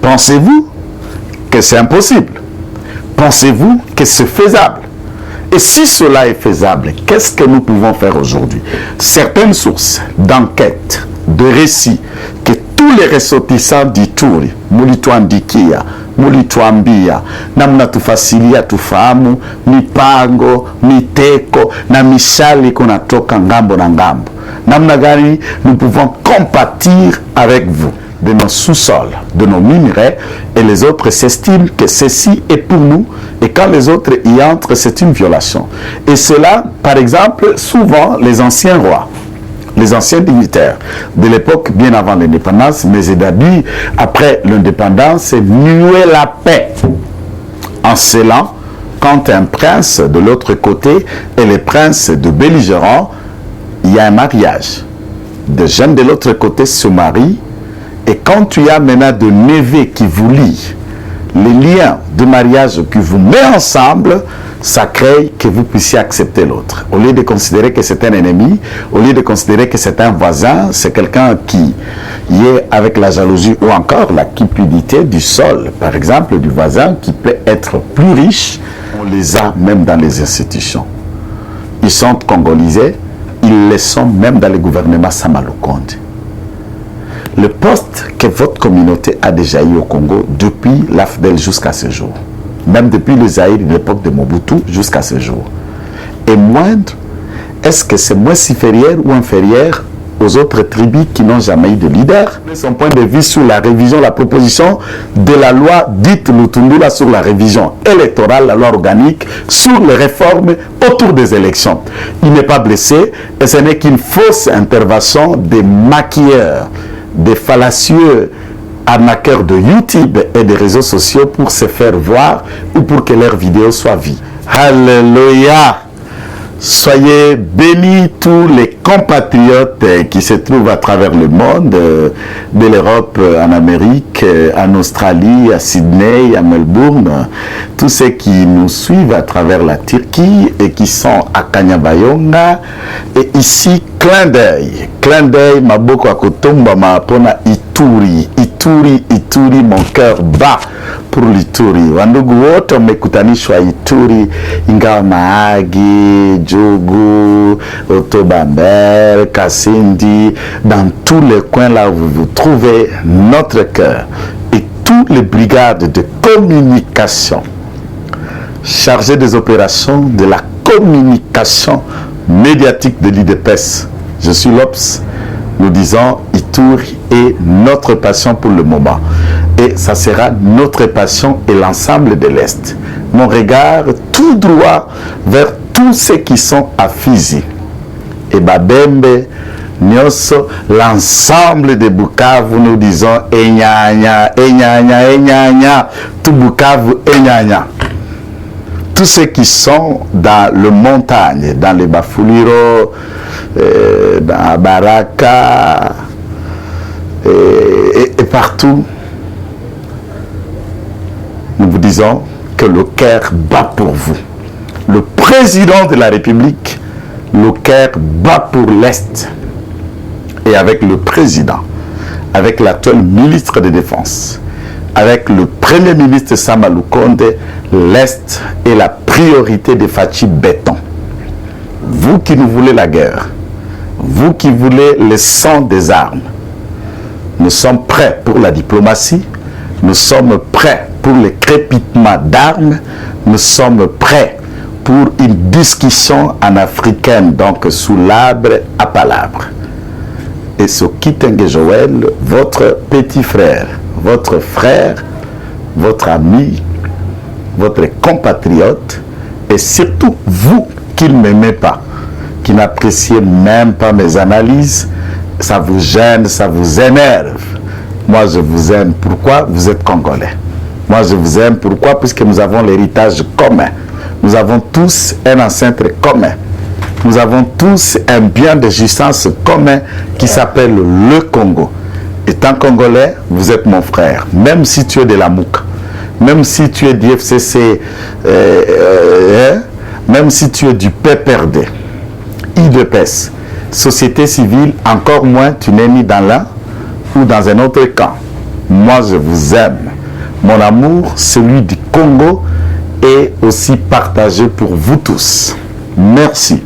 Pensez-vous que c'est impossible? Pensez-vous que c'est faisable? Et si cela est faisable, qu'est-ce que nous pouvons faire aujourd'hui? Certaines sources d'enquête, de récits, que tous les ressortissants d'Ituri, mulituandikia, mulituambia, namna tufasilia tufahamu, mipango, miteko, na mishali kunatoka ngambo na ngambo. Namna gani nous pouvons compatir avec vous de nos sous-sols, de nos minerais, et les autres s'estiment que ceci est pour nous, et quand les autres y entrent, c'est une violation. Et cela, par exemple, souvent les anciens rois, les anciens dignitaires de l'époque bien avant l'indépendance, mais Zedadi, après l'indépendance, muait la paix en scellant quand un prince de l'autre côté et les princes de belligérants, il y a un mariage. Des jeunes de l'autre côté se marient. Et quand tu as maintenant de neveux qui vous lient, les liens de mariage qui vous mettent ensemble, ça crée que vous puissiez accepter l'autre. Au lieu de considérer que c'est un ennemi, au lieu de considérer que c'est un voisin, c'est quelqu'un qui y est avec la jalousie ou encore la cupidité du sol, par exemple, du voisin qui peut être plus riche. On les a même dans les institutions. Ils sont congolisés, ils le sont même dans le gouvernement Samalukonde. Le poste que votre communauté a déjà eu au Congo depuis l'AFDEL jusqu'à ce jour, même depuis le Zaïre de l'époque de Mobutu jusqu'à ce jour, est moindre, est-ce que c'est moins supérieur ou inférieur aux autres tribus qui n'ont jamais eu de leader? Son point de vue sur la révision, la proposition de la loi dite Lutundula sur la révision électorale, la loi organique, sur les réformes autour des élections. Il n'est pas blessé et ce n'est qu'une fausse intervention des maquilleurs, des fallacieux arnaqueurs de YouTube et des réseaux sociaux pour se faire voir ou pour que leurs vidéos soient vues. Alléluia! Soyez bénis tous les compatriotes qui se trouvent à travers le monde, de l'Europe, en Amérique, en Australie, à Sydney, à Melbourne, tous ceux qui nous suivent à travers la Turquie et qui sont à Kanyabayonga. Et ici, clin d'œil, Maboko Akotomba Mapona Ituri, Ituri, Ituri, mon cœur bat pour l'Ituri. Wandugu wote wamekutanishwa Ituri, ingawa Mahagi, Djougou, Otobamber, Kassindi, dans tous les coins là où vous trouvez notre cœur. Et toutes les brigades de communication chargées des opérations de la communication médiatique de l'IDPS. Je suis l'Obs. Nous disons Ituri est notre passion pour le moment. Et ça sera notre passion et l'ensemble de l'Est. Mon regard tout droit vers tous ceux qui sont à Fizi. Et Babembe, Nyoso, l'ensemble de Bukavu, nous disons Enyanya, Enyanya, Enyanya, tout Bukavu, Enyanya. Tous ceux qui sont dans le montagne, dans les Bafuliro, dans Baraka et partout, nous vous disons que le cœur bat pour vous. Le président de la République, le cœur bat pour l'Est. Et avec le président, avec l'actuel ministre de Défense, avec le premier ministre Samalukonde, l'Est est la priorité de Fachi Béton. Vous qui nous voulez la guerre, vous qui voulez le sang des armes, nous sommes prêts pour la diplomatie, nous sommes prêts pour le crépitement d'armes, nous sommes prêts pour une discussion en africaine, donc sous l'arbre à palabre. Et ce Kitenge Joël, votre petit frère, votre ami, votre compatriote, et surtout vous qui ne m'aimez pas, qui n'appréciez même pas mes analyses, ça vous gêne, ça vous énerve. Moi, je vous aime. Pourquoi? Vous êtes Congolais. Moi, je vous aime. Pourquoi? Puisque nous avons l'héritage commun. Nous avons tous un ancêtre commun. Nous avons tous un bien de jouissance commun qui s'appelle le Congo. Étant Congolais, vous êtes mon frère. Même si tu es de la MOUC, même si tu es du FCC, même si tu es du PPRD, IDPS, société civile, encore moins tu n'es ni dans l'un ou dans un autre camp. Moi, je vous aime. Mon amour, celui du Congo, est aussi partagé pour vous tous. Merci.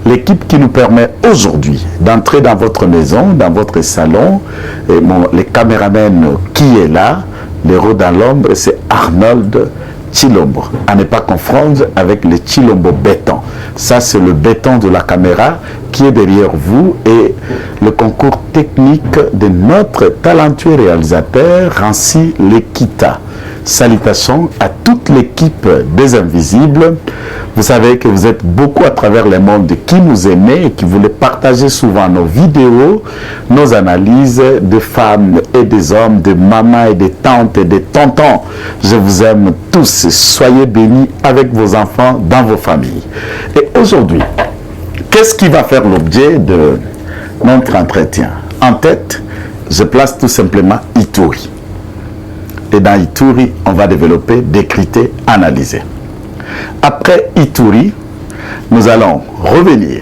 L'équipe qui nous permet aujourd'hui d'entrer dans votre maison, dans votre salon, et les caméramens qui est là, l'héros dans l'ombre, c'est Arnold Chilombo. À ne pas confondre avec le Chilombo béton. Ça, c'est le béton de la caméra qui est derrière vous et le concours technique de notre talentueux réalisateur Rancy Lekita. Salutations à toute l'équipe des Invisibles. Vous savez que vous êtes beaucoup à travers le monde qui nous aimez et qui voulez partager souvent nos vidéos, nos analyses de femmes et des hommes, de mamans et de tantes et de tontons. Je vous aime tous. Soyez bénis avec vos enfants dans vos familles. Et aujourd'hui, qu'est-ce qui va faire l'objet de notre entretien? En tête, je place tout simplement Ituri. Et dans Ituri, on va développer, décrypter, analyser. Après Ituri, nous allons revenir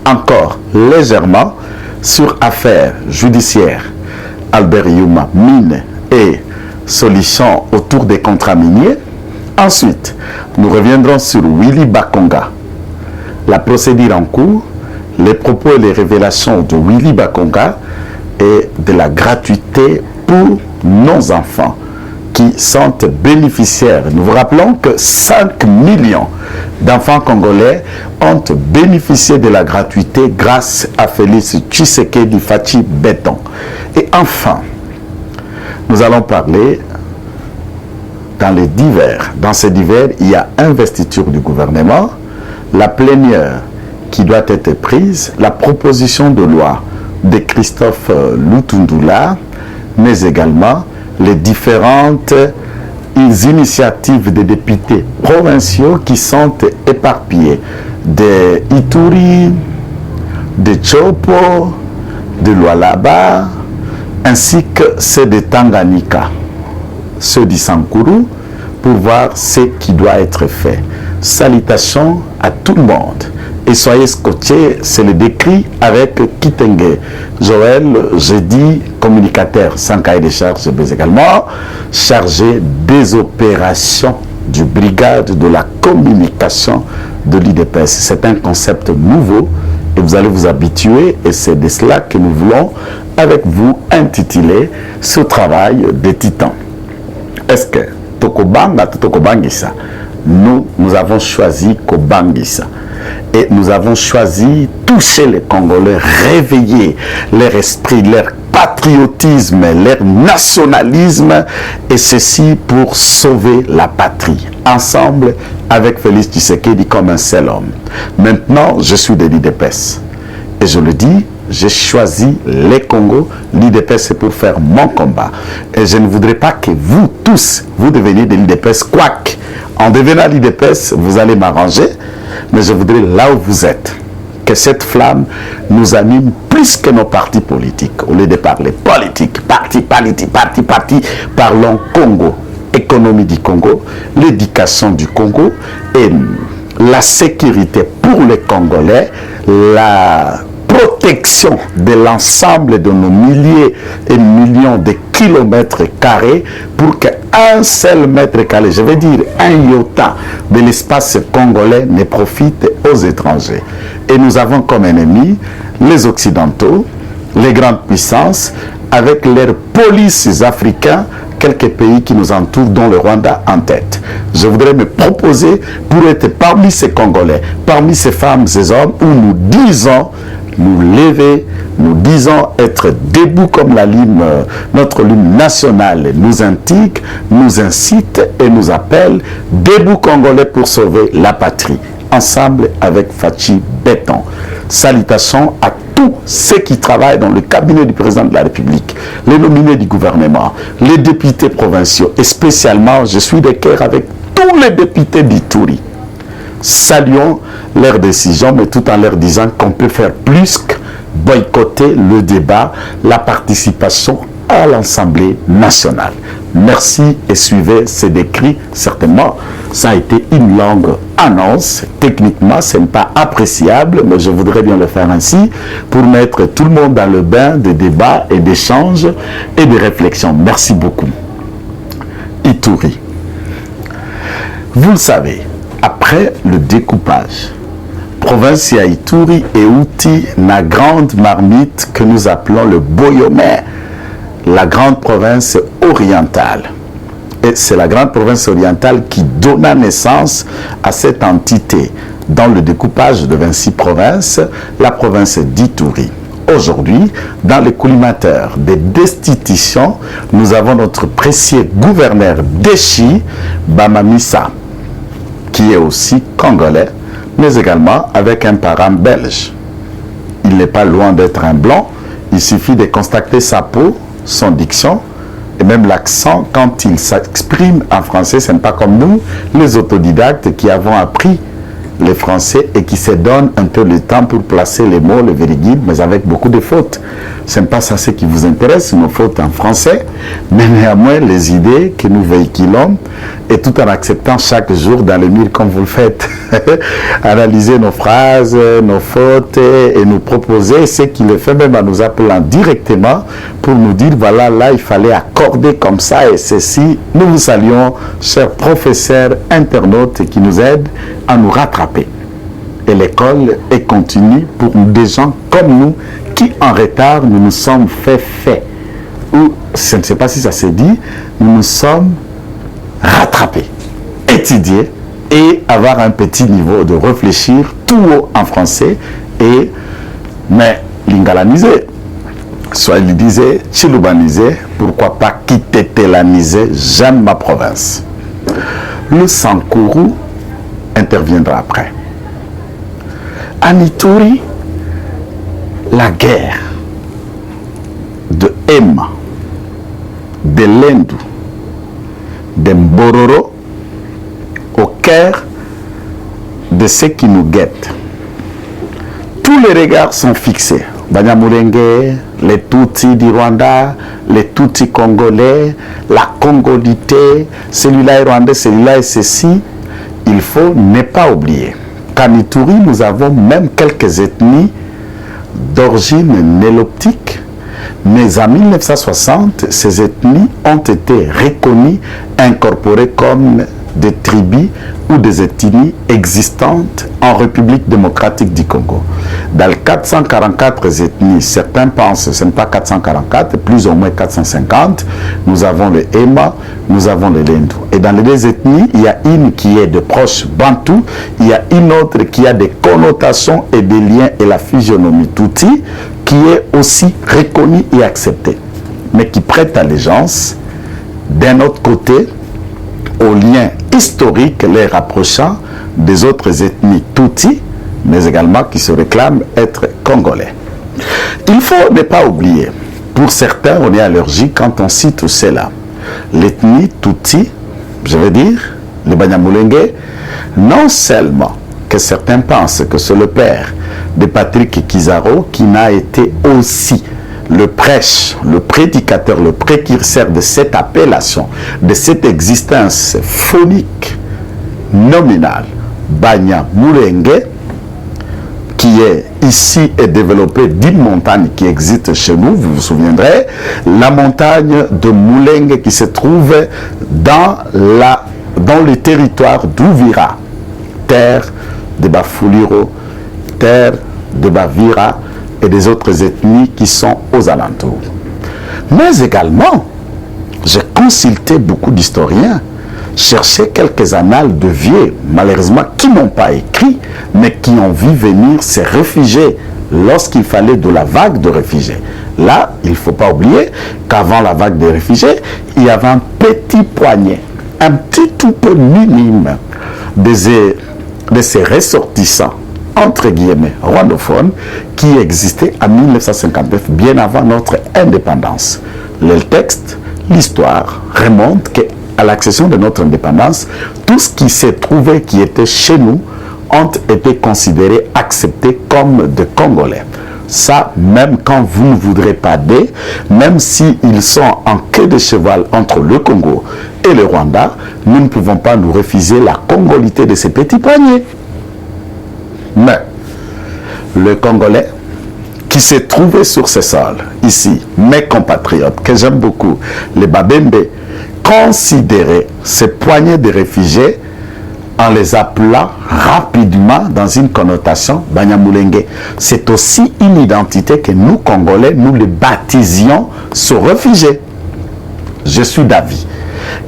encore légèrement sur affaires judiciaires Albert Yuma, mine et solutions autour des contrats miniers. Ensuite, nous reviendrons sur Willy Bakonga, la procédure en cours, les propos et les révélations de Willy Bakonga et de la gratuité pour nos enfants qui sont bénéficiaires. Nous vous rappelons que 5 millions d'enfants congolais ont bénéficié de la gratuité grâce à Félix Tshisekedi Fachi Béton. Et enfin, nous allons parler dans les divers. Dans ces divers, il y a investiture du gouvernement, la plénière qui doit être prise, la proposition de loi de Christophe Lutundula, mais également les différentes initiatives des députés provinciaux qui sont éparpillés de Ituri, de Chopo, de Lualaba, ainsi que ceux de Tanganyika, ceux d'Issankuru, pour voir ce qui doit être fait. Salutations à tout le monde. Et soyez scotchés, c'est le décrit avec Kitenge. Joël, jeudi, communicateur sans cahier de charge, mais également chargé des opérations du brigade de la communication de l'IDPS. C'est un concept nouveau et vous allez vous habituer et c'est de cela que nous voulons avec vous intituler ce travail des titans. Est-ce que Tokobanga, Tokobangisa, nous avons choisi Kobangisa. Et nous avons choisi toucher les Congolais, réveiller leur esprit, leur patriotisme, leur nationalisme, et ceci pour sauver la patrie. Ensemble avec Félix Tshisekedi comme un seul homme. Maintenant, je suis de l'IDPS. Et je le dis, j'ai choisi les Congos. L'IDPS, c'est pour faire mon combat. Et je ne voudrais pas que vous tous, vous deveniez de l'IDPS. Quoique, en devenant l'IDPS, vous allez m'arranger. Mais je voudrais, là où vous êtes, que cette flamme nous anime plus que nos partis politiques. Au lieu de parler politique, parti, parlons Congo, économie du Congo, l'éducation du Congo et la sécurité pour les Congolais, la protection de l'ensemble de nos milliers et millions de kilomètres carrés pour qu'un seul mètre carré, je veux dire un iota de l'espace congolais ne profite aux étrangers. Et nous avons comme ennemis les Occidentaux, les grandes puissances, avec leurs polices africains, quelques pays qui nous entourent, dont le Rwanda en tête. Je voudrais me proposer pour être parmi ces Congolais, parmi ces femmes, ces hommes, où nous disons nous lever, nous disons être debout comme la ligne, notre ligne nationale nous indique, nous incite et nous appelle, debout Congolais pour sauver la patrie, ensemble avec Fachi Béton. Salutations à tous ceux qui travaillent dans le cabinet du président de la République, les nominés du gouvernement, les députés provinciaux, et spécialement, je suis de cœur avec tous les députés d'Ituri. Saluons leurs décisions, mais tout en leur disant qu'on peut faire plus que boycotter le débat, la participation à l'Assemblée nationale. Merci et suivez ces décrits. Certainement, ça a été une longue annonce. Techniquement, ce n'est pas appréciable, mais je voudrais bien le faire ainsi pour mettre tout le monde dans le bain de débats et d'échanges et de réflexions. Merci beaucoup. d'Ituri. Vous le savez, après le découpage, province ya Ituri est outil la grande marmite que nous appelons le Boyomé, la grande province orientale. Et c'est la grande province orientale qui donna naissance à cette entité dans le découpage de 26 provinces, la province d'Ituri. Aujourd'hui, dans le collimateur des destitutions, nous avons notre précieux gouverneur Deshi Bamamissa, qui est aussi congolais, mais également avec un parent belge. Il n'est pas loin d'être un blanc, il suffit de constater sa peau, son diction, et même l'accent quand il s'exprime en français. Ce n'est pas comme nous, les autodidactes qui avons appris les français et qui se donnent un peu le temps pour placer les mots, les vérigues, mais avec beaucoup de fautes. Ce n'est pas ça ce qui vous intéresse, nos fautes en français, mais néanmoins les idées que nous véhiculons, et tout en acceptant chaque jour dans le mur comme vous le faites, analyser nos phrases, nos fautes et nous proposer ce qui le fait, même en nous appelant directement pour nous dire voilà, là il fallait accorder comme ça et ceci. Nous vous saluons, chers professeurs internautes qui nous aident à nous rattraper. Et l'école est continue pour des gens comme nous qui en retard nous nous sommes fait ou je ne sais pas si ça se dit, nous nous sommes rattrapés, étudier et avoir un petit niveau de réfléchir tout haut en français et mais l'ingalaniser, soit il disait chilubaniser, pourquoi pas kitétélaniser, j'aime ma province. Le Sankourou interviendra après. En Ituri, la guerre de Emma, de Lendu, de Mbororo, au cœur de ce qui nous guette. Tous les regards sont fixés. Banyamulenge, les Tutsis du Rwanda, les Tutsis congolais, la congolité, celui-là est rwandais, celui-là est ceci. Il faut ne pas oublier qu'en Ituri, nous avons même quelques ethnies d'origine néloptique, mais en 1960, ces ethnies ont été reconnues, incorporées comme des tribus ou des ethnies existantes en République démocratique du Congo. Dans les 444 ethnies, certains pensent que ce n'est pas 444, plus ou moins 450, nous avons le Emma, nous avons le Lendu. Et dans les deux ethnies, il y a une qui est de proche Bantou, il y a une autre qui a des connotations et des liens et la physionomie Tutsi, qui est aussi reconnue et acceptée, mais qui prête allégeance d'un autre côté aux liens historiques les rapprochant des autres ethnies Tutsi, mais également qui se réclament être congolais. Il faut ne pas oublier, pour certains on est allergique quand on cite cela, l'ethnie Tutsi, je veux dire, le Banyamulenge, non seulement que certains pensent que c'est le père de Patrick Kizaro qui n'a été aussi le prêche, le prédicateur, le précurseur de cette appellation, de cette existence phonique, nominale, Banyamulenge, qui est ici et développée d'une montagne qui existe chez nous, vous vous souviendrez, la montagne de Mulenge qui se trouve dans le territoire d'Ouvira, terre de Bafuliro, terre de Bavira et des autres ethnies qui sont aux alentours. Mais également, j'ai consulté beaucoup d'historiens, cherché quelques annales de vieux, malheureusement, qui n'ont pas écrit, mais qui ont vu venir ces réfugiés lorsqu'il fallait de la vague de réfugiés. Là, il ne faut pas oublier qu'avant la vague de réfugiés, il y avait un petit poignet, un petit tout peu minime de ces ressortissants, entre guillemets, rwandophones, qui existaient en 1959, bien avant notre indépendance. Le texte, l'histoire remonte qu'à l'accession de notre indépendance, tout ce qui s'est trouvé, qui était chez nous, ont été considérés, acceptés comme des Congolais. Ça, même quand vous ne voudrez pas d'eux, même s'ils sont en queue de cheval entre le Congo et le Rwanda, nous ne pouvons pas nous refuser la congolité de ces petits poignets. Mais le Congolais qui s'est trouvé sur ce sol, ici, mes compatriotes, que j'aime beaucoup, les Babembe, considérer ces poignées de réfugiés en les appelant rapidement dans une connotation Banyamulenge. C'est aussi une identité que nous, Congolais, nous les baptisions sur réfugiés. Je suis d'avis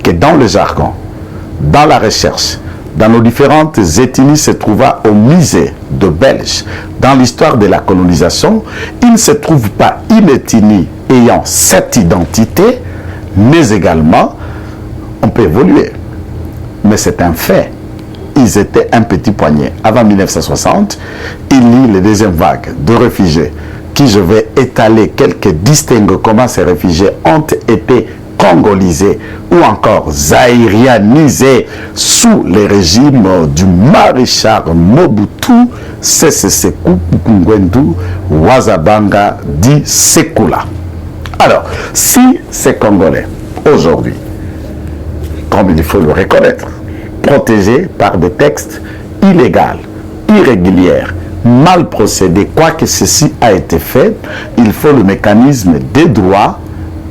que dans le jargon, dans la recherche, dans nos différentes ethnies se trouvant au musée de Belge, dans l'histoire de la colonisation, il ne se trouve pas une ethnie ayant cette identité, mais également, on peut évoluer. Mais c'est un fait. Ils étaient un petit poignet. Avant 1960, il y a les deuxième vague de réfugiés, qui je vais étaler quelques distinguo comment ces réfugiés ont été congolisés ou encore zaïrianisés sous les régimes du maréchal Mobutu Sese Seko Ngwendu Wazabanga dit Sekula. Alors, si ces Congolais, aujourd'hui, comme il faut le reconnaître, protégés par des textes illégaux, irréguliers, mal procédés, quoi que ceci a été fait, il faut le mécanisme des droits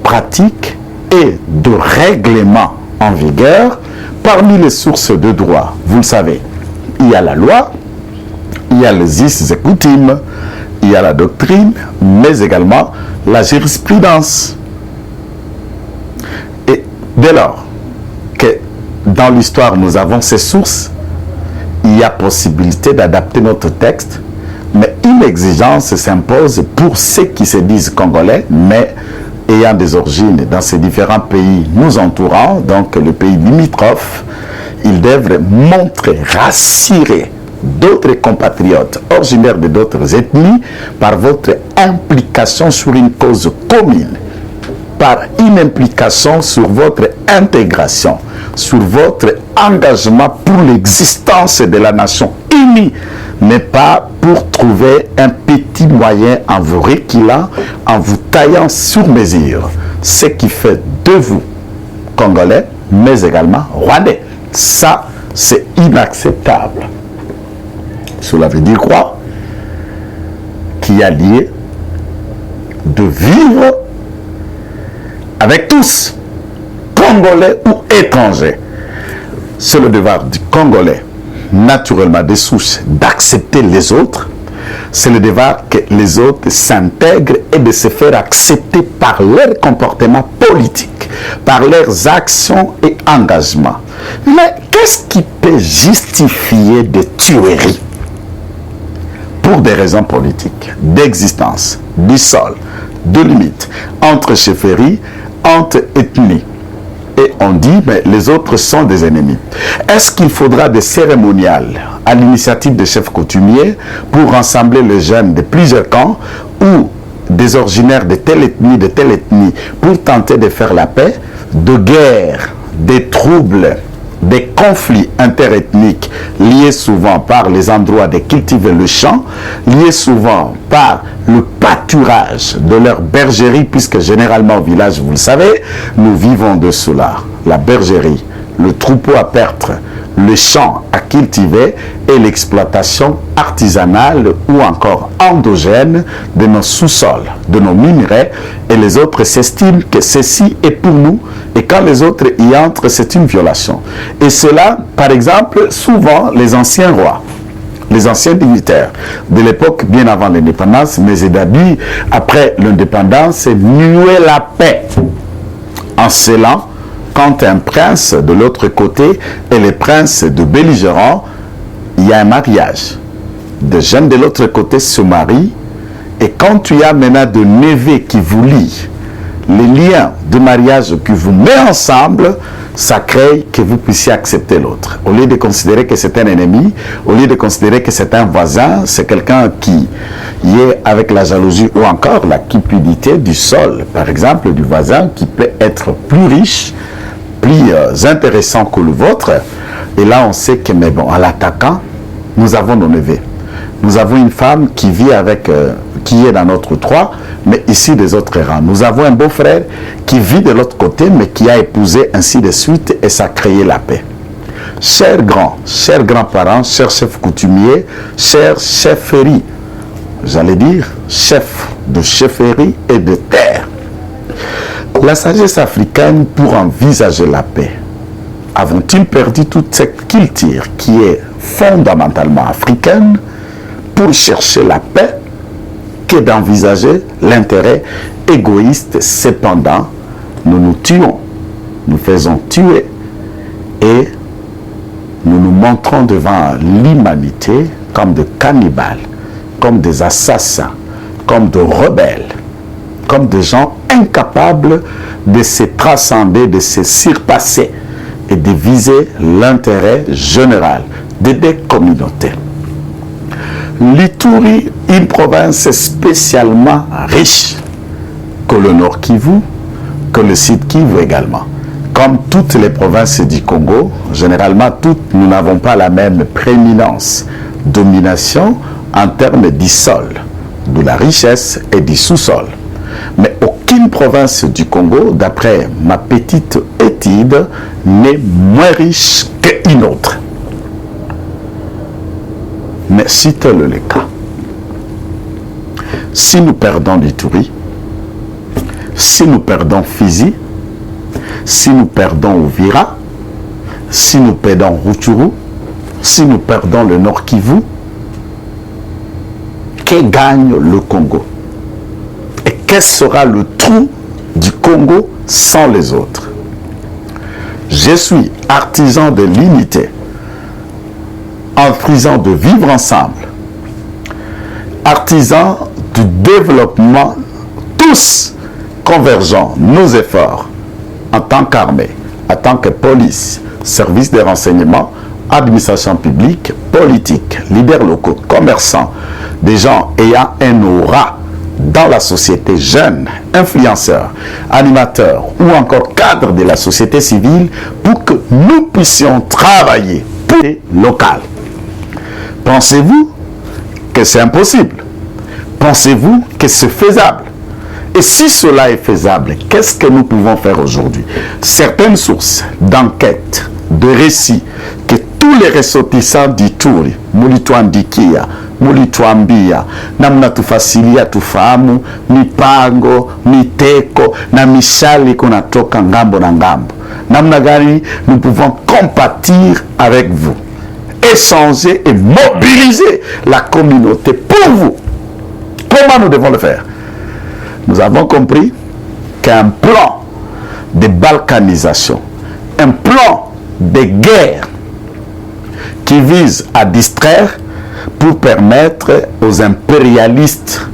pratiques et de règlements en vigueur. Parmi les sources de droit, vous le savez, il y a la loi, il y a les us et coutumes, il y a la doctrine, mais également la jurisprudence. Et dès lors que dans l'histoire nous avons ces sources, il y a possibilité d'adapter notre texte, mais une exigence s'impose pour ceux qui se disent congolais, mais ayant des origines dans ces différents pays nous entourant, donc le pays limitrophe. Ils devraient montrer, rassurer d'autres compatriotes originaires de d'autres ethnies par votre implication sur une cause commune, par une implication sur votre intégration, sur votre engagement pour l'existence de la nation unie, mais pas pour trouver un petit moyen en vous reculant, en vous taillant sur mesure, ce qui fait de vous Congolais, mais également Rwandais. Ça, c'est inacceptable. Cela veut dire quoi? Qu'il y a lieu de vivre avec tous, Congolais ou étrangers. C'est le devoir du Congolais, naturellement des souches, d'accepter les autres. C'est le devoir que les autres s'intègrent et de se faire accepter par leur comportement politique, par leurs actions et engagements. Mais qu'est-ce qui peut justifier des tueries pour des raisons politiques, d'existence, du sol, de limites, entre chefferies, entre ethnies? Et on dit, mais les autres sont des ennemis. Est-ce qu'il faudra des cérémoniales à l'initiative des chefs coutumiers pour rassembler les jeunes de plusieurs camps ou des originaires de telle ethnie pour tenter de faire la paix, de guerres, des troubles, des conflits interethniques liés souvent par les endroits de cultiver le champ, liés souvent par le pâturage de leur bergerie, puisque généralement au village, vous le savez, nous vivons de cela. La bergerie, le troupeau à perdre, le champ à cultiver et l'exploitation artisanale ou encore endogène de nos sous-sols, de nos minerais, et les autres s'estiment que ceci est pour nous, et quand les autres y entrent, c'est une violation. Et cela, par exemple, souvent les anciens rois, les anciens dignitaires de l'époque bien avant l'indépendance, mais établis après l'indépendance, muaient la paix en scellant quand un prince de l'autre côté et les princes de belligérants, il y a un mariage. Des jeunes de l'autre côté se marient, et quand tu as maintenant de neveux qui vous lient, les liens de mariage qui vous mettent ensemble, ça crée que vous puissiez accepter l'autre. Au lieu de considérer que c'est un ennemi, au lieu de considérer que c'est un voisin, c'est quelqu'un qui y est avec la jalousie ou encore la cupidité du sol, par exemple, du voisin qui peut être plus riche, plus intéressant que le vôtre. Et là, on sait que, mais bon, en l'attaquant, nous avons nos neveux. Nous avons une femme qui vit avec, qui est dans notre toit, mais ici des autres rangs. Nous avons un beau-frère qui vit de l'autre côté, mais qui a épousé ainsi de suite, et ça a créé la paix. Chers grands-parents, chers chefs coutumiers, chers chefferies, j'allais dire chefs de chefferie et de terre. La sagesse africaine pour envisager la paix, avons-ils perdu toute cette culture qui est fondamentalement africaine pour chercher la paix que d'envisager l'intérêt égoïste? Cependant, nous nous tuons, nous faisons tuer et nous nous montrons devant l'humanité comme des cannibales, comme des assassins, comme des rebelles, comme des gens incapables de se transcender, de se surpasser et de viser l'intérêt général de des communautés. L'Ituri, une province spécialement riche, que le Nord Kivu, que le Sud Kivu également. Comme toutes les provinces du Congo, généralement toutes, nous n'avons pas la même prééminence, domination en termes du sol, de la richesse et du sous-sol. Mais aucune province du Congo, d'après ma petite étude, n'est moins riche qu'une autre. Mais si tel est le cas, si nous perdons l'Ituri, si nous perdons Fizi, si nous perdons Uvira, si nous perdons Rutshuru, si nous perdons le Nord Kivu, que gagne le Congo? Et quel sera le trou du Congo sans les autres? Je suis artisan de l'unité, artisan de vivre ensemble, artisan du développement, tous convergeant nos efforts en tant qu'armée, en tant que police, service de renseignement, administration publique, politique, leaders locaux, commerçants, des gens ayant un aura dans la société, jeunes, influenceurs, animateurs ou encore cadres de la société civile pour que nous puissions travailler pour les locales. Pensez-vous que c'est impossible? Pensez-vous que c'est faisable? Et si cela est faisable, qu'est-ce que nous pouvons faire aujourd'hui? Certaines sources d'enquête, de récits, que tous les ressortissants d'Ituri, mulituandikia, mulituambia, namna tufasilia tufahamu, mipango, miteko, na mishali kunatoka ngambo na ngambo. Namna gani nous pouvons compatir avec vous, échanger et mobiliser la communauté pour vous. Comment nous devons le faire? Nous avons compris qu'un plan de balkanisation, un plan de guerre qui vise à distraire pour permettre aux impérialistes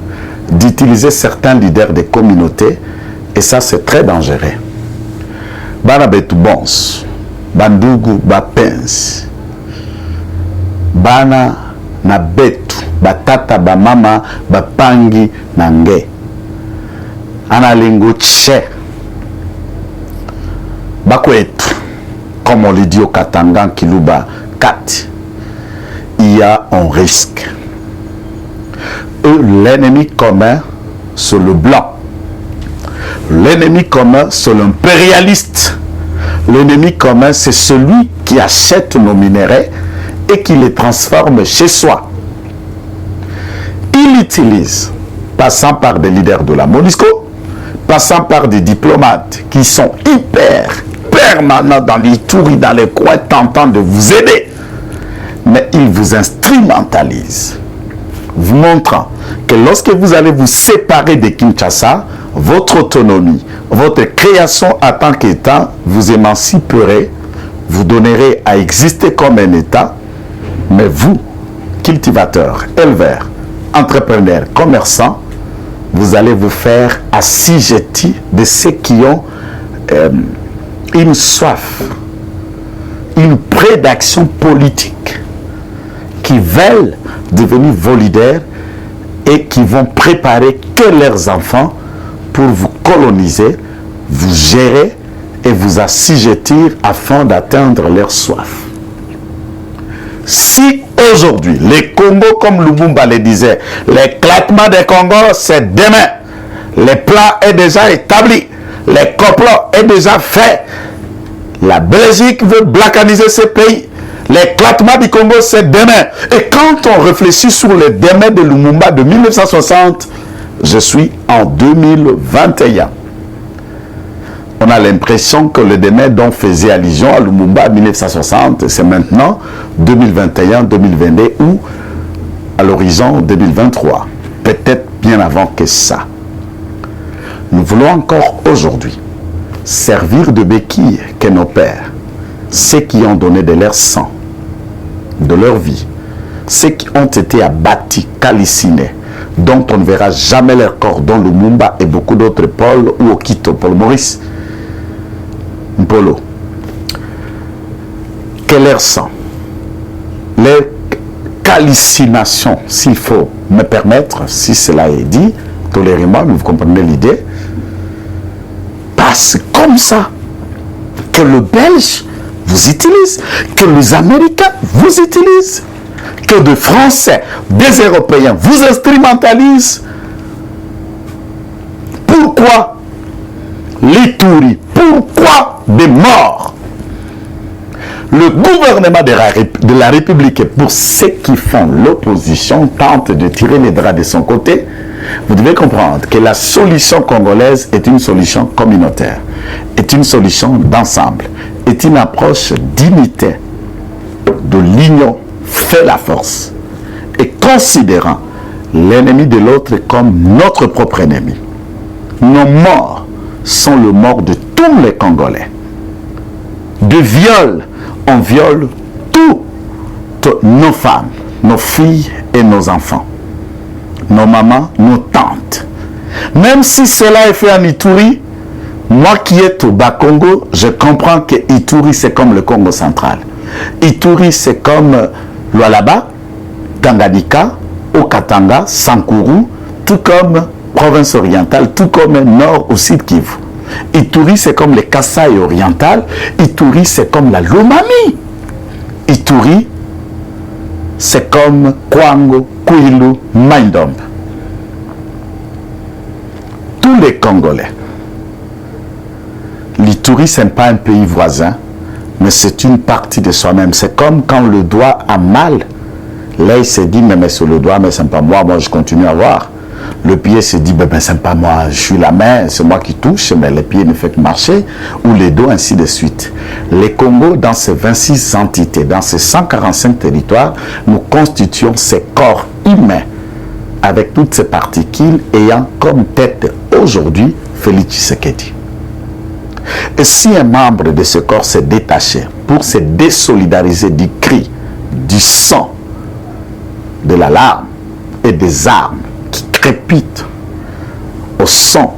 d'utiliser certains leaders des communautés, et ça c'est très dangereux. Bana betu bons, bandugu bapenzi, bana na betu, batata bamama bapangi nange. Analingo tche bakwetu, comme on le dit au Katanga, Kiluba, Kat, il y a un risque. L'ennemi commun, c'est le blanc. L'ennemi commun, c'est l'impérialiste. L'ennemi commun, c'est celui qui achète nos minéraux et qui les transforme chez soi. Il utilise, passant par des leaders de la MONUSCO, passant par des diplomates qui sont hyper permanents dans les tours et dans les coins tentant de vous aider. Mais ils vous instrumentalisent, vous montrant que lorsque vous allez vous séparer de Kinshasa, votre autonomie, votre création en tant qu'État vous émanciperez, vous donnerez à exister comme un État, mais vous, cultivateurs, éleveurs, entrepreneurs, commerçants, vous allez vous faire assujettis de ceux qui ont une soif, une prédation politique, qui veulent devenir vos leaders et qui vont préparer que leurs enfants pour vous coloniser, vous gérer et vous assujettir afin d'atteindre leur soif. Si aujourd'hui, les Congos, comme Lumumba le disait, l'éclatement des Congos, c'est demain. Le plan est déjà établi. Le complot est déjà fait. La Belgique veut balkaniser ce pays. L'éclatement du Congo, c'est demain. Et quand on réfléchit sur le demain de Lumumba de 1960, je suis en 2021. On a l'impression que le demain dont faisait allusion à Lumumba en 1960, c'est maintenant 2021, 2022 ou à l'horizon 2023. Peut-être bien avant que ça. Nous voulons encore aujourd'hui servir de béquille que nos pères, ceux qui ont donné de leur sang, de leur vie, ceux qui ont été abattus, calcinés, dont on ne verra jamais leur corps, dont Lumumba et beaucoup d'autres, Paul ou Okito, Paul Maurice, Mpolo, que leur sang, leur calcination, s'il faut me permettre, si cela est dit, tolérez-moi, mais vous comprenez l'idée, passe comme ça, que le Belge vous utilise, que les Américains vous utilisent, que des Français, des Européens vous instrumentalisent. Pourquoi l'Ituri? Pourquoi des morts? Le gouvernement de la République, pour ceux qui font l'opposition, tente de tirer les draps de son côté. Vous devez comprendre que la solution congolaise est une solution communautaire, est une solution d'ensemble, est une approche d'unité, de l'union fait la force, et considérant l'ennemi de l'autre comme notre propre ennemi. Nos morts sont le mort de tous les Congolais. De viol, on viole toutes nos femmes, nos filles et nos enfants. Nos mamans, nos tantes. Même si cela est fait en Ituri, moi qui est au Bas-Congo, je comprends que Ituri c'est comme le Congo central. Ituri c'est comme Lualaba, Tanganyika, Okatanga, Sankuru, tout comme province orientale, tout comme nord ou sud Kivu. Ituri c'est comme le Kasaï oriental, Ituri c'est comme la Lomami. Ituri c'est comme Kwango, Kwilu, Maindombe. Tous les Congolais. L'Ituri, ce n'est pas un pays voisin, mais c'est une partie de soi-même. C'est comme quand le doigt a mal. Là, il se dit, mais c'est le doigt, mais ce n'est pas moi, moi je continue à voir. Le pied se dit, ben ce n'est pas moi, je suis la main, c'est moi qui touche, mais le pied ne fait que marcher, ou les dos, ainsi de suite. Les Congos, dans ces 26 entités, dans ces 145 territoires, nous constituons ces corps humains, avec toutes ces particules, ayant comme tête aujourd'hui Félix Tshisekedi. Et si un membre de ce corps s'est détaché pour se désolidariser du cri, du sang, de la larme et des armes qui crépitent au sang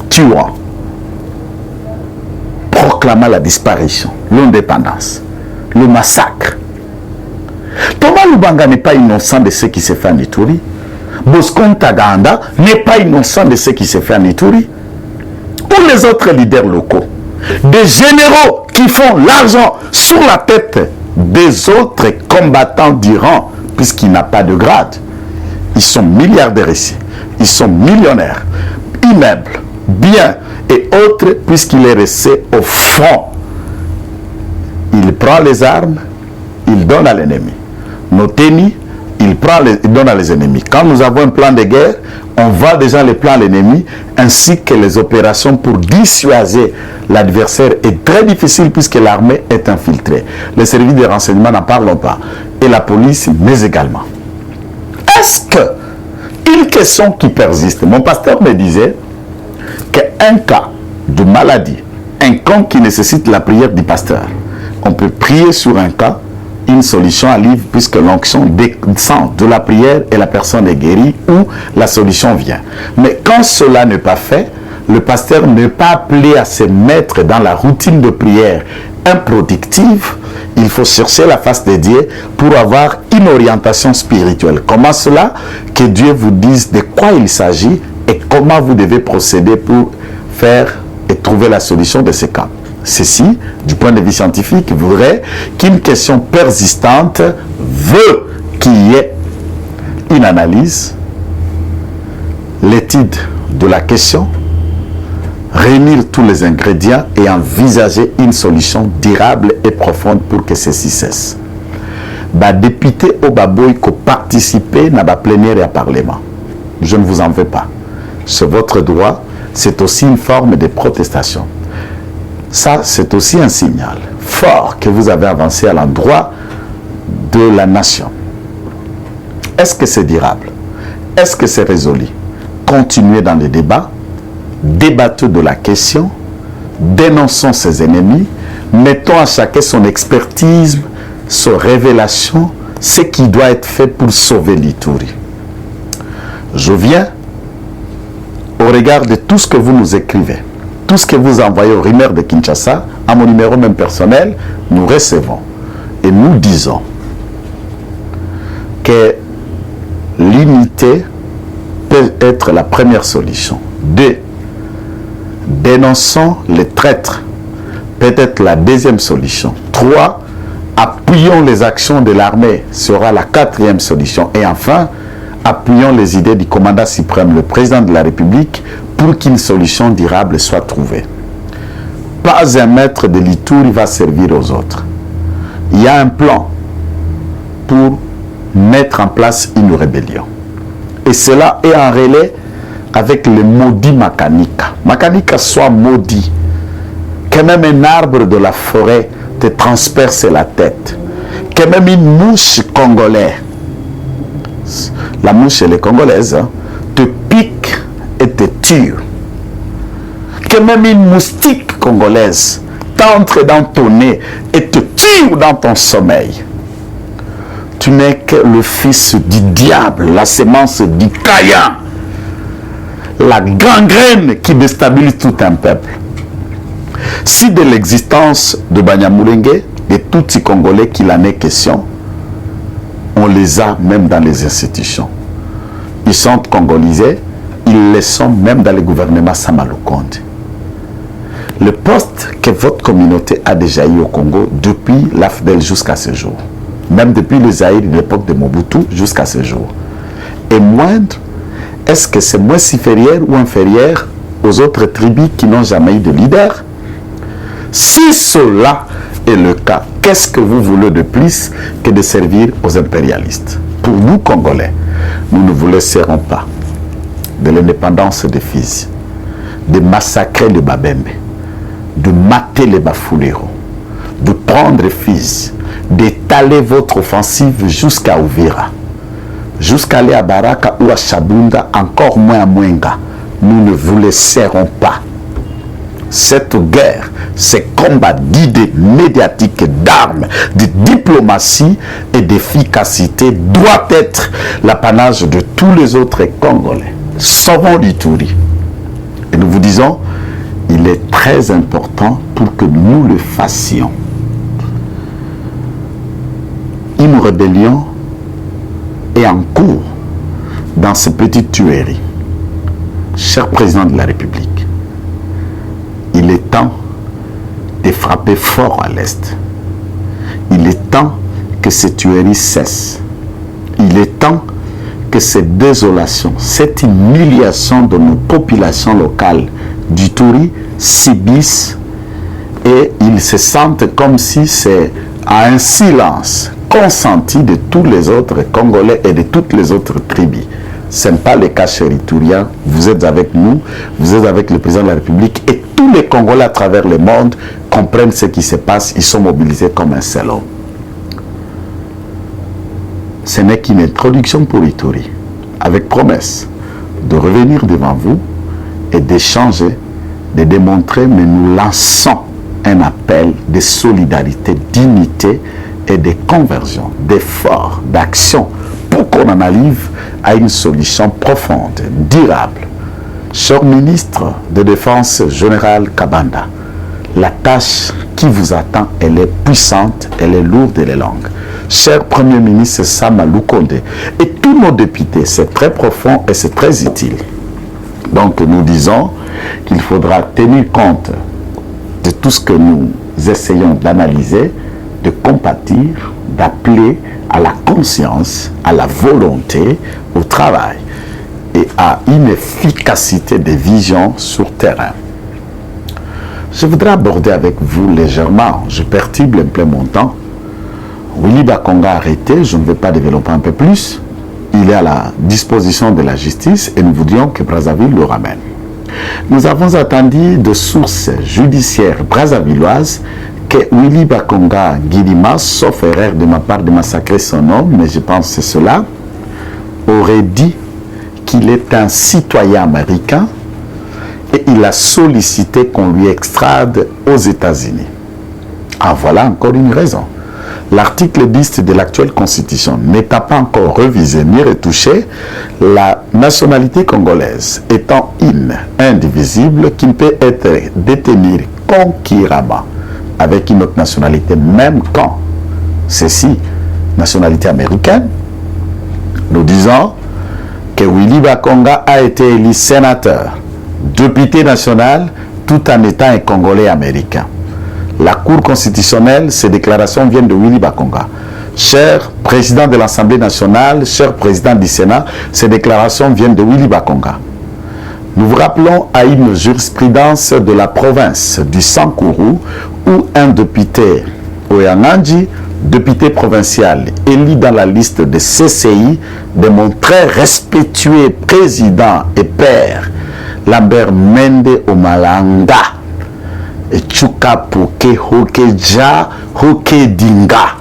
tuant, proclamant la disparition, l'indépendance, le massacre. Thomas Lubanga n'est pas innocent de ce qui s'est fait en Ituri. Bosco Ntaganda n'est pas innocent de ce qui s'est fait en Ituri. Ou les autres leaders locaux, des généraux qui font l'argent sur la tête des autres combattants d'Iran, puisqu'il n'a pas de grade. Ils sont milliardaires ici, ils sont millionnaires, immeubles, biens et autres, puisqu'il est resté au front. Il prend les armes, il donne à l'ennemi. Nos tennis, il donne à les ennemis. Quand nous avons un plan de guerre, on voit déjà les plans à l'ennemi, ainsi que les opérations pour dissuader l'adversaire est très difficile puisque l'armée est infiltrée. Les services de renseignement n'en parlent pas. Et la police, mais également. Est-ce que une question qui persiste, mon pasteur me disait qu'un cas de maladie, un cas qui nécessite la prière du pasteur, on peut prier sur un cas, une solution arrive puisque l'onction descend de la prière et la personne est guérie ou la solution vient. Mais quand cela n'est pas fait, le pasteur n'est pas appelé à se mettre dans la routine de prière improductive. Il faut chercher la face de Dieu pour avoir une orientation spirituelle. Comment cela? Que Dieu vous dise de quoi il s'agit et comment vous devez procéder pour faire et trouver la solution de ces cas. Ceci, du point de vue scientifique, voudrait qu'une question persistante veut qu'il y ait une analyse, l'étude de la question, réunir tous les ingrédients et envisager une solution durable et profonde pour que ceci cesse. Les députés au Baboy qui participer à la plénière et à parlement. Je ne vous en veux pas. C'est votre droit. C'est aussi une forme de protestation. Ça, c'est aussi un signal fort que vous avez avancé à l'endroit de la nation. Est-ce que c'est durable? Est-ce que c'est résolu? Continuez dans les débats, débattez de la question, dénonçons ses ennemis, mettons à chacun son expertise, sa révélation, ce qui doit être fait pour sauver l'Ituri. Je viens au regard de tout ce que vous nous écrivez, tout ce que vous envoyez au rumeur de Kinshasa, à mon numéro même personnel, nous recevons et nous disons que l'unité peut être la première solution. 2. Dénonçons les traîtres, peut-être la deuxième solution. 3. Appuyons les actions de l'armée, sera la 4e solution. Et enfin, appuyons les idées du commandant suprême, le président de la République, pour qu'une solution durable soit trouvée. Pas un maître de l'Ituri va servir aux autres. Il y a un plan pour mettre en place une rébellion. Et cela est en relais avec le maudit Makanika. Makanika soit maudit. Que même un arbre de la forêt te transperce la tête. Que même une mouche congolaise, la mouche elle est congolaise, hein, te pique et te tue. Que même une moustique congolaise t'entre dans ton nez et te tue dans ton sommeil. Tu n'es que le fils du diable, la sémence du Caïn, la gangrène qui déstabilise tout un peuple. Si de l'existence de Banyamulenge, de tous ces Congolais qu'il en est question, on les a même dans les institutions. Ils sont congolisés, ils le sont même dans le gouvernement Samalukonde. Le poste que votre communauté a déjà eu au Congo depuis l'AFDEL jusqu'à ce jour, même depuis le Zaïre de l'époque de Mobutu jusqu'à ce jour, est moindre. Est-ce que c'est moins supérieur ou inférieur aux autres tribus qui n'ont jamais eu de leader? Si cela est le cas, qu'est-ce que vous voulez de plus que de servir aux impérialistes? Pour nous, Congolais, nous ne vous laisserons pas de l'indépendance des Fizi, de massacrer les Babembe, de mater les Bafouléro, de prendre Fizi, d'étaler votre offensive jusqu'à Uvira, jusqu'à aller à Baraka ou à Chabunda, encore moins à Mwenga. Nous ne vous laisserons pas. Cette guerre, ces combats d'idées médiatiques, d'armes, de diplomatie et d'efficacité doit être l'apanage de tous les autres Congolais. Sauvons l'Ituri. Et nous vous disons, il est très important pour que nous le fassions. Une rébellion est en cours dans ces petites tueries. Cher président de la République, il est temps de frapper fort à l'Est. Il est temps que ces tueries cessent. Il est temps que cette désolation, cette humiliation de nos populations locales d'Ituri subissent et ils se sentent comme si c'est à un silence consenti de tous les autres Congolais et de toutes les autres tribus. Ce n'est pas le cas chez Ituriens. Vous êtes avec nous, vous êtes avec le président de la République et tous les Congolais à travers le monde comprennent ce qui se passe. Ils sont mobilisés comme un seul homme. Ce n'est qu'une introduction pour Ituri, avec promesse de revenir devant vous et d'échanger, de démontrer, mais nous lançons un appel de solidarité, d'unité et de conversion, d'efforts, d'action, pour qu'on en arrive à une solution profonde, durable. Cher ministre de Défense général Kabanda, la tâche qui vous attend, elle est puissante, elle est lourde, elle est longue. Cher Premier ministre Sama Lukonde et tous nos députés, c'est très profond et c'est très utile. Donc nous disons qu'il faudra tenir compte de tout ce que nous essayons d'analyser, de compatir, d'appeler à la conscience, à la volonté, au travail et à une efficacité de vision sur terrain. Je voudrais aborder avec vous légèrement, je perturbe un peu mon temps. Willy Bakonga arrêté, je ne vais pas développer un peu plus. Il est à la disposition de la justice et nous voudrions que Brazzaville le ramène. Nous avons attendu de sources judiciaires brazzavilloises que Willy Bakonga Ngilima, sauf erreur de ma part de massacrer son nom, mais je pense que c'est cela, aurait dit qu'il est un citoyen américain et il a sollicité qu'on lui extrade aux États-Unis. Ah, voilà encore une raison. L'article 10 de l'actuelle constitution n'étant pas encore révisé ni retouché, la nationalité congolaise étant une, indivisible, qui ne peut être détenue concurremment avec une autre nationalité, même quand ceci, nationalité américaine, nous disons que Willy Bakonga a été élu sénateur, député national, tout en étant un Congolais américain. La Cour constitutionnelle, ces déclarations viennent de Willy Bakonga. Cher président de l'Assemblée nationale, cher président du Sénat, ces déclarations viennent de Willy Bakonga. Nous vous rappelons à une jurisprudence de la province du Sankuru où un député Oyanganji, député provincial élu dans la liste de CCI, de mon très respectueux président et père Lambert Mende Omalanga et Chuka Poke Hokeja Hokedinga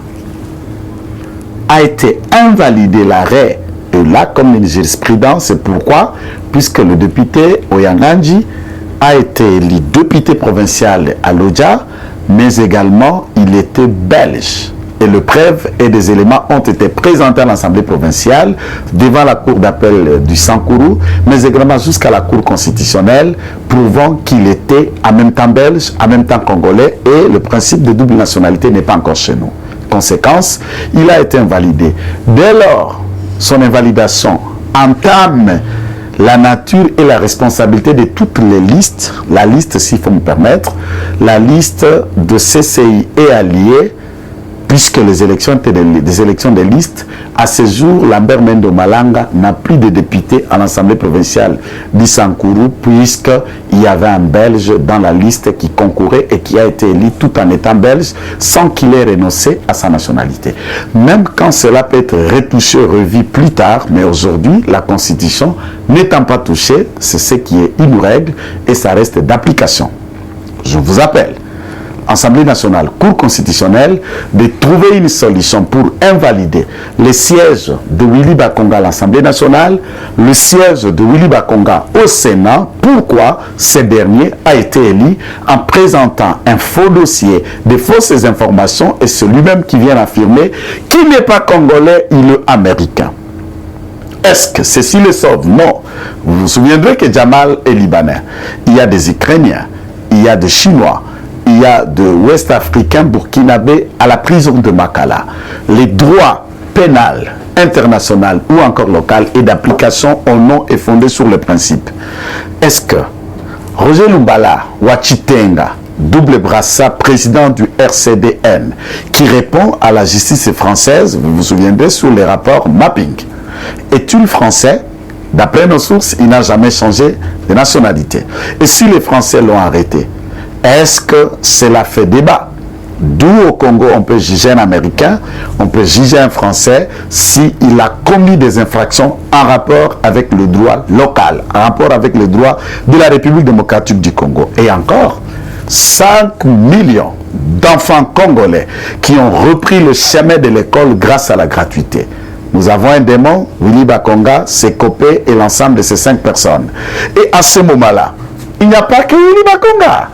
a été invalidé l'arrêt. Et là, comme une jurisprudence, c'est pourquoi, puisque le député Oyanganji a été élu député provincial à Lodja, mais également il était belge. Et le preuve et des éléments ont été présentés à l'Assemblée provinciale devant la Cour d'appel du Sankuru, mais également jusqu'à la Cour constitutionnelle, prouvant qu'il était en même temps belge, en même temps congolais, et le principe de double nationalité n'est pas encore chez nous. Conséquence, il a été invalidé. Dès lors, son invalidation entame la nature et la responsabilité de toutes les listes, la liste, s'il faut me permettre, la liste de CCI et alliés, puisque les élections étaient des élections de liste. À ce jour, Lambert Mende Malanga n'a plus de député à l'Assemblée provinciale d'Issankuru, puisqu'il y avait un Belge dans la liste qui concourait et qui a été élu tout en étant belge, sans qu'il ait renoncé à sa nationalité. Même quand cela peut être retouché, revu plus tard, mais aujourd'hui, la Constitution n'étant pas touchée, c'est ce qui est une règle et ça reste d'application. Je vous appelle, Assemblée nationale, Cour constitutionnelle, de trouver une solution pour invalider le siège de Willy Bakonga à l'Assemblée nationale, le siège de Willy Bakonga au Sénat. Pourquoi ce dernier a été élu en présentant un faux dossier, des fausses informations, et c'est lui-même qui vient affirmer qu'il n'est pas congolais, il est américain. Est-ce que ceci le sauve? Non. Vous vous souviendrez que Jamal est libanais. Il y a des Ukrainiens, il y a des Chinois, il y a de Ouest-Africains burkinabés à la prison de Makala. Les droits pénals, international ou encore local et d'application au nom est fondé sur le principe. Est-ce que Roger Lumbala Wachitenga, double brassard, président du RCDN, qui répond à la justice française, vous vous souviendrez, sur les rapports mapping, est-il français? D'après nos sources, il n'a jamais changé de nationalité. Et si les Français l'ont arrêté, est-ce que cela fait débat? D'où au Congo, on peut juger un Américain, on peut juger un Français s'il a commis des infractions en rapport avec le droit local, en rapport avec le droit de la République démocratique du Congo. Et encore, 5 millions d'enfants congolais qui ont repris le chemin de l'école grâce à la gratuité. Nous avons un démon, Willy Bakonga, ses copains et l'ensemble de ces 5 personnes. Et à ce moment-là, il n'y a pas que Willy Bakonga.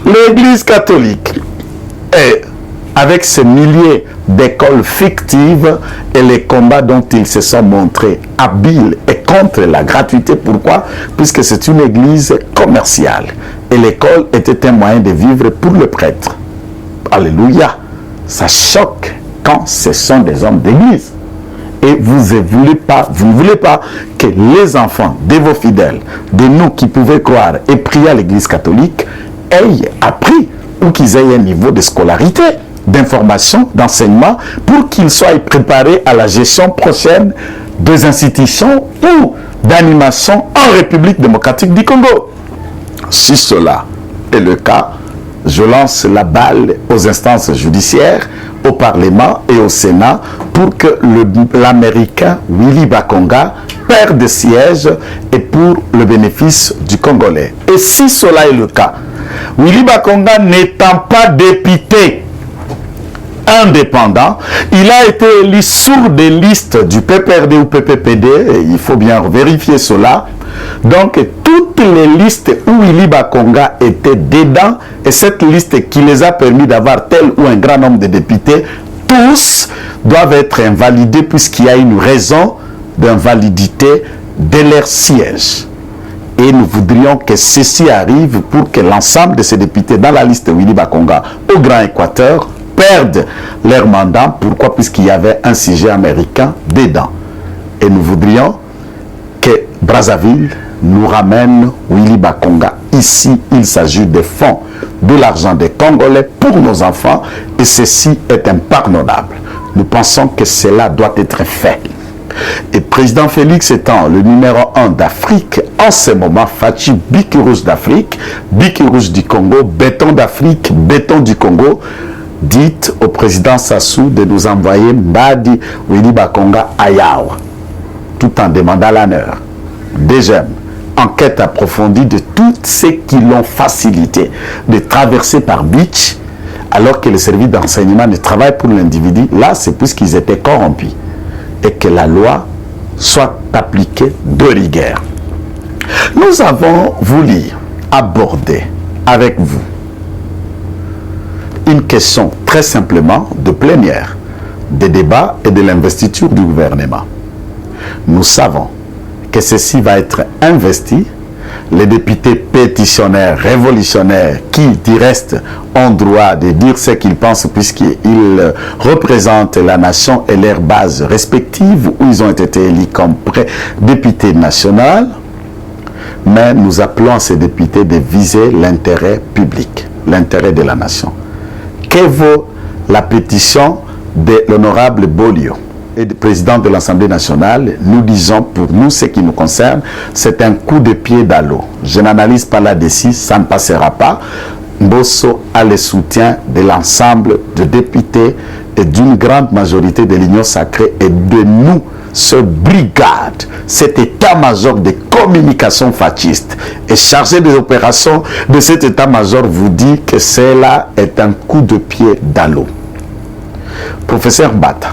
L'Église catholique, et avec ces milliers d'écoles fictives et les combats dont ils se sont montrés habiles et contre la gratuité. Pourquoi? Puisque c'est une église commerciale. Et l'école était un moyen de vivre pour le prêtre. Alléluia. Ça choque quand ce sont des hommes d'église. Et vous ne voulez pas que les enfants de vos fidèles, de nous qui pouvaient croire et prier à l'église catholique, aient appris ou qu'ils aient un niveau de scolarité, d'information, d'enseignement, pour qu'ils soient préparés à la gestion prochaine des institutions ou d'animation en République démocratique du Congo. Si cela est le cas, je lance la balle aux instances judiciaires, au Parlement et au Sénat pour que l'Américain Willy Bakonga perte de sièges et pour le bénéfice du Congolais. Et si cela est le cas, Willy Bakonga n'étant pas député indépendant, il a été élu sur des listes du PPRD ou PPPD, et il faut bien vérifier cela. Donc toutes les listes où Willy Bakonga était dedans, et cette liste qui les a permis d'avoir tel ou un grand nombre de députés, tous doivent être invalidés puisqu'il y a une raison d'invalidité de leur siège. Et nous voudrions que ceci arrive pour que l'ensemble de ces députés dans la liste de Willy Bakonga au Grand Équateur perdent leur mandat. Pourquoi? Puisqu'il y avait un siège américain dedans. Et nous voudrions que Brazzaville nous ramène Willy Bakonga. Ici, il s'agit des fonds, de l'argent des Congolais pour nos enfants, et ceci est impardonnable. Nous pensons que cela doit être fait. Et président Félix étant le numéro 1 d'Afrique, en ce moment, Fachi, bic rouge d'Afrique, bic rouge du Congo, béton d'Afrique, béton du Congo, dites au président Sassou de nous envoyer Mbadi Willy Bakonga à Yaoua, tout en demandant l'honneur. Deuxième, enquête approfondie de tous ceux qui l'ont facilité de traverser par beach, alors que le service d'enseignement ne travaille pour l'individu. Là, c'est puisqu'ils étaient corrompus. Et que la loi soit appliquée de rigueur. Nous avons voulu aborder avec vous une question très simplement de plénière, des débats et de l'investiture du gouvernement. Nous savons que ceci va être investi. Les députés pétitionnaires, révolutionnaires, qui du reste ont droit de dire ce qu'ils pensent puisqu'ils représentent la nation et leurs bases respectives où ils ont été élus comme députés nationaux. Mais nous appelons à ces députés de viser l'intérêt public, l'intérêt de la nation. Que vaut la pétition de l'honorable Bolio et du président de l'Assemblée nationale? Nous disons, pour nous, ce qui nous concerne, c'est un coup de pied dans l'eau. Je n'analyse pas là-dessus, ça ne passera pas. Mbosso a le soutien de l'ensemble des députés et d'une grande majorité de l'Union sacrée et de nous, ce brigade, cet état-major de communication fasciste et chargé des opérations de cet état-major vous dit que cela est un coup de pied dans l'eau. Professeur Mbata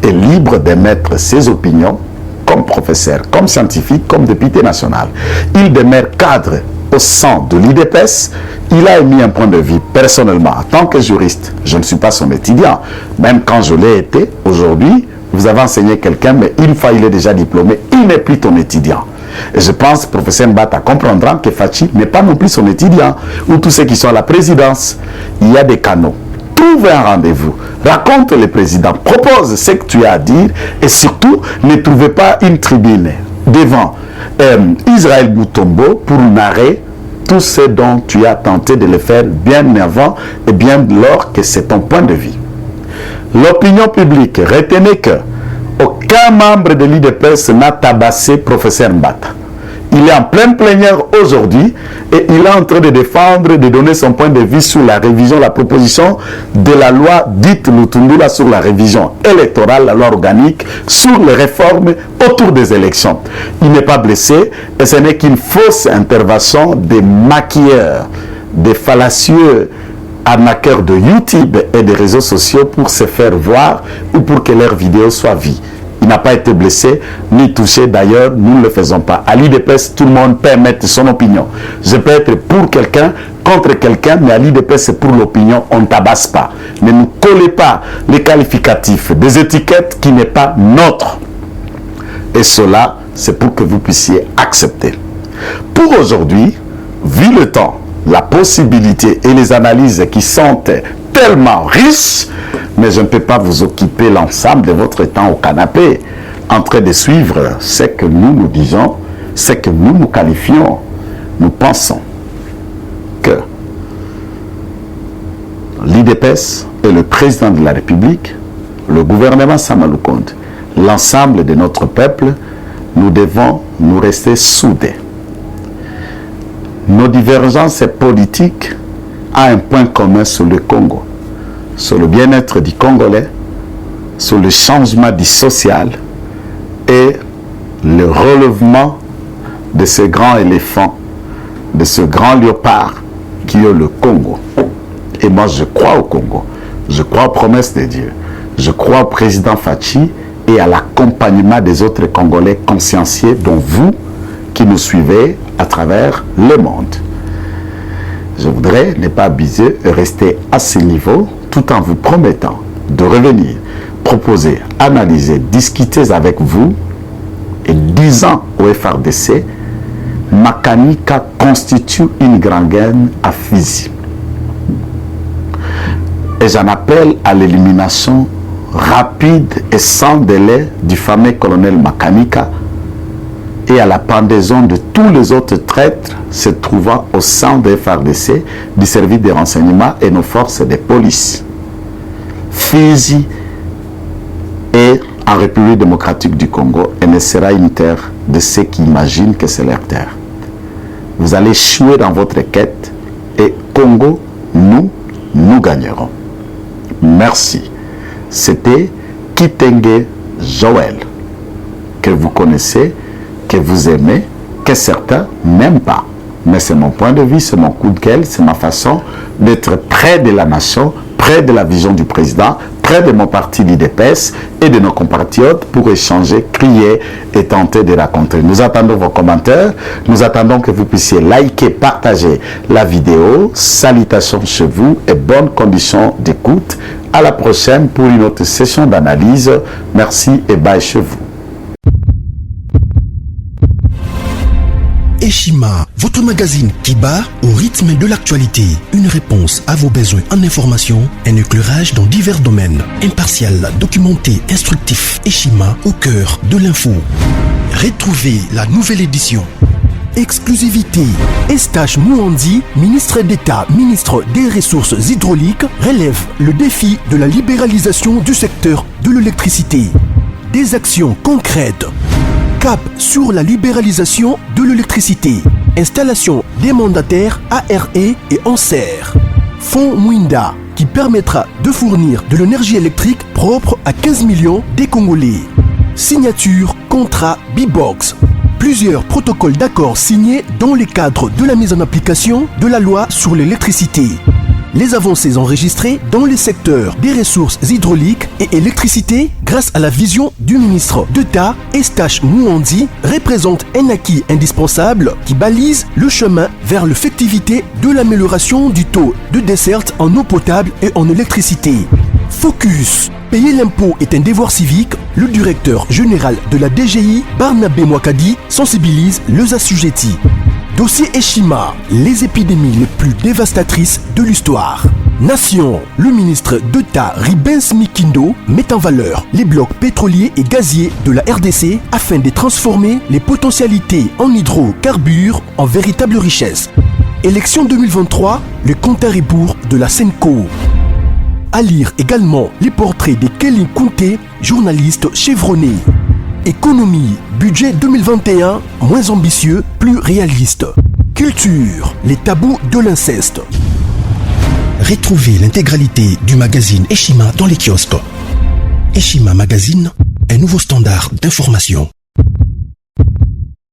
est libre d'émettre ses opinions comme professeur, comme scientifique, comme député national. Il demeure cadre au sein de l'IDPS. Il a émis un point de vue personnellement en tant que juriste. Je ne suis pas son étudiant. Même quand je l'ai été, aujourd'hui, vous avez enseigné quelqu'un, mais une fois il est déjà diplômé, il n'est plus ton étudiant. Et je pense que professeur Mbata comprendra que Fachi n'est pas non plus son étudiant, ou tous ceux qui sont à la présidence. Il y a des canaux. Trouve un rendez-vous, raconte le président, propose ce que tu as à dire et surtout ne trouvez pas une tribune devant Israël Boutombo pour narrer tout ce dont tu as tenté de le faire bien avant et bien lors que c'est ton point de vue. L'opinion publique, retenez que aucun membre de l'IDPS n'a tabassé professeur Mbata. Il est en pleine plénière aujourd'hui et il est en train de défendre, de donner son point de vue sur la révision, la proposition de la loi dite Lutundula sur la révision électorale, la loi organique, sur les réformes autour des élections. Il n'est pas blessé et ce n'est qu'une fausse intervention des maquilleurs, des fallacieux arnaqueurs de YouTube et des réseaux sociaux pour se faire voir ou pour que leurs vidéos soient vues. Il n'a pas été blessé ni touché. D'ailleurs, nous ne le faisons pas. À l'IDPS, tout le monde peut mettre son opinion. Je peux être pour quelqu'un, contre quelqu'un, mais à l'IDPS, c'est pour l'opinion. On ne tabasse pas. Ne nous collez pas les qualificatifs des étiquettes qui n'est pas notre. Et cela, c'est pour que vous puissiez accepter. Pour aujourd'hui, vu le temps, la possibilité et les analyses qui sont tellement riches, mais je ne peux pas vous occuper l'ensemble de votre temps au canapé en train de suivre ce que nous disons, ce que nous qualifions. Nous pensons que l'IDPS et le président de la République, le gouvernement Sama Lukonde, l'ensemble de notre peuple, nous devons nous rester soudés. Nos divergences politiques ont un point commun sur le Congo, sur le bien-être du Congolais, sur le changement du social et le relèvement de ce grand éléphant, de ce grand léopard qui est le Congo. Et moi, je crois au Congo. Je crois aux promesses de Dieu. Je crois au président Fachi et à l'accompagnement des autres Congolais consciencieux, dont vous, qui nous suivez à travers le monde. Je voudrais ne pas abuser et rester à ce niveau tout en vous promettant de revenir, proposer, analyser, discuter avec vous et disant au FRDC, Makanika constitue une grande gaine à Fizi. Et j'en appelle à l'élimination rapide et sans délai du fameux colonel Makanika et à la pendaison de tous les autres traîtres se trouvant au sein des FRDC, du service de renseignement et nos forces de police. Fizi est en République démocratique du Congo et ne sera une terre de ceux qui imaginent que c'est leur terre. Vous allez échouer dans votre quête et Congo, nous gagnerons. Merci. C'était Kitenge Joël, que vous connaissez, que vous aimez, que certains n'aiment pas. Mais c'est mon point de vue, c'est mon coup de gueule, c'est ma façon d'être près de la nation, près de la vision du président, près de mon parti l'IDPS et de nos compatriotes pour échanger, crier et tenter de raconter. Nous attendons vos commentaires, nous attendons que vous puissiez liker, partager la vidéo. Salutations chez vous et bonnes conditions d'écoute. À la prochaine pour une autre session d'analyse. Merci et bye chez vous. Eshima, votre magazine qui bat au rythme de l'actualité. Une réponse à vos besoins en information, un éclairage dans divers domaines. Impartial, documenté, instructif. Eshima au cœur de l'info. Retrouvez la nouvelle édition. Exclusivité. Eustache Mouandi, ministre d'État, ministre des Ressources hydrauliques, relève le défi de la libéralisation du secteur de l'électricité. Des actions concrètes. Cap sur la libéralisation de l'électricité. Installation des mandataires ARE et ANSER. Fonds Mwinda qui permettra de fournir de l'énergie électrique propre à 15 millions des Congolais. Signature contrat B-Box. Plusieurs protocoles d'accord signés dans le cadre de la mise en application de la loi sur l'électricité. Les avancées enregistrées dans les secteurs des ressources hydrauliques et électricité grâce à la vision du ministre d'État Eustache Mouandi représentent un acquis indispensable qui balise le chemin vers l'effectivité de l'amélioration du taux de desserte en eau potable et en électricité. Focus. Payer l'impôt est un devoir civique. Le directeur général de la DGI, Barnabé Mwakadi, sensibilise les assujettis. Dossier Eshima, les épidémies les plus dévastatrices de l'histoire. Nation, le ministre d'État Ribens Mikindo met en valeur les blocs pétroliers et gaziers de la RDC afin de transformer les potentialités en hydrocarbures en véritable richesse. Élection 2023, le compte à rebours de la Senco. À lire également les portraits de Kelly Kounté, journaliste chevronné. Économie, budget 2021, moins ambitieux, plus réaliste. Culture, les tabous de l'inceste. Retrouvez l'intégralité du magazine Eshima dans les kiosques. Eshima Magazine, un nouveau standard d'information.